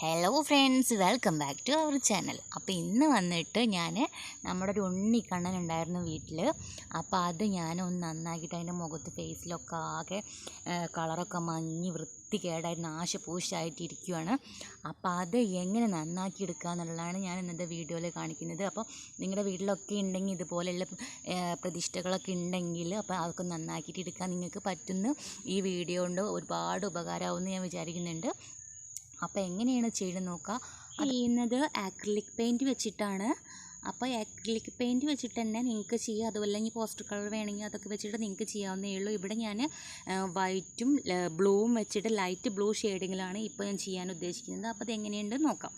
Hello friends, welcome back to our channel. അപ്പോൾ ഇന്ന് വന്നിട്ട് നമ്മുടെ ഒരു ഉണ്ണിക്കണ്ണൻ ഉണ്ടായിരുന്നു വീട്ടിൽ. അപ്പോൾ അത് ഞാനൊന്ന് നന്നാക്കിയിട്ട് അതിൻ്റെ മുഖത്ത് ഫേസിലൊക്കെ ആകെ കളറൊക്കെ മങ്ങി വൃത്തികേടായി നാശപൂശായിട്ടിരിക്കുകയാണ്. അപ്പോൾ അത് എങ്ങനെ നന്നാക്കിയെടുക്കുക എന്നുള്ളതാണ് ഞാൻ ഇന്നത്തെ വീഡിയോയിൽ കാണിക്കുന്നത്. അപ്പോൾ നിങ്ങളുടെ വീട്ടിലൊക്കെ ഉണ്ടെങ്കിൽ ഇതുപോലെയുള്ള പ്രതിഷ്ഠകളൊക്കെ ഉണ്ടെങ്കിൽ അപ്പോൾ അതൊക്കെ നന്നാക്കിയിട്ട് എടുക്കാൻ നിങ്ങൾക്ക് പറ്റുന്ന ഈ വീഡിയോ കൊണ്ട് ഒരുപാട് ഉപകാരമാവുമെന്ന് ഞാൻ വിചാരിക്കുന്നുണ്ട്. അപ്പോൾ എങ്ങനെയാണ് ചെയ്ത് നോക്കുക. ചെയ്യുന്നത് ആക്രിലിക് പെയിൻറ്റ് വെച്ചിട്ടാണ്. അപ്പോൾ ആക്രിലിക് പെയിൻറ്റ് വെച്ചിട്ട് തന്നെ നിങ്ങൾക്ക് ചെയ്യാം. അതുപോലെ ഇനി പോസ്റ്റർ കളർ വേണമെങ്കിൽ അതൊക്കെ വെച്ചിട്ട് നിങ്ങൾക്ക് ചെയ്യാവുന്നേ ഉള്ളൂ. ഇവിടെ ഞാൻ വൈറ്റും ബ്ലൂവും വെച്ചിട്ട് ലൈറ്റ് ബ്ലൂ ഷെയ്ഡിങ്ങിലാണ് ഇപ്പോൾ ഞാൻ ചെയ്യാൻ ഉദ്ദേശിക്കുന്നത്. അപ്പോൾ അതെങ്ങനെയുണ്ട് നോക്കാം.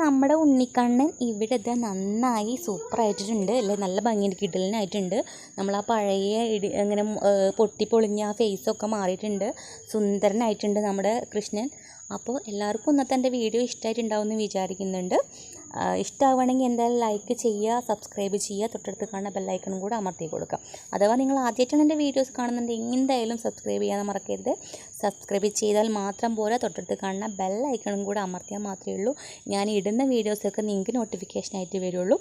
നമ്മുടെ ഉണ്ണിക്കണ്ണൻ ഇവിടെ ഇത് നന്നായി സൂപ്പറായിട്ടുണ്ട് അല്ലേ, നല്ല ഭംഗിയുണ്ട്, കിടലിനായിട്ടുണ്ട്. നമ്മൾ ആ പഴയ അങ്ങനെ പൊട്ടിപ്പൊളിഞ്ഞ ആ ഫേസൊക്കെ മാറിയിട്ടുണ്ട്, സുന്ദരനായിട്ടുണ്ട് നമ്മുടെ കൃഷ്ണൻ. അപ്പോൾ എല്ലാവർക്കും ഇന്നത്തെ എൻ്റെ വീഡിയോ ഇഷ്ടമായിട്ടുണ്ടാവും എന്ന് വിചാരിക്കുന്നുണ്ട്. ഇഷ്ടമാവുകയാണെങ്കിൽ എന്തായാലും ലൈക്ക് ചെയ്യുക, സബ്സ്ക്രൈബ് ചെയ്യുക, തൊട്ടടുത്ത് കാണുന്ന ബെല്ലൈക്കണും കൂടെ അമർത്തി കൊടുക്കുക. അഥവാ നിങ്ങൾ ആദ്യമായിട്ടാണ് എൻ്റെ വീഡിയോസ് കാണുന്നുണ്ടെങ്കിൽ എന്തായാലും സബ്സ്ക്രൈബ് ചെയ്യാൻ മറക്കരുത്. സബ്സ്ക്രൈബ് ചെയ്താൽ മാത്രം പോരാ, തൊട്ടടുത്ത് കാണുന്ന ബെല്ലൈക്കണും കൂടെ അമർത്തിയാൽ മാത്രമേ ഉള്ളൂ ഞാൻ ഇടുന്ന വീഡിയോസൊക്കെ നിങ്ങൾക്ക് നോട്ടിഫിക്കേഷനായിട്ട് വരുള്ളൂ.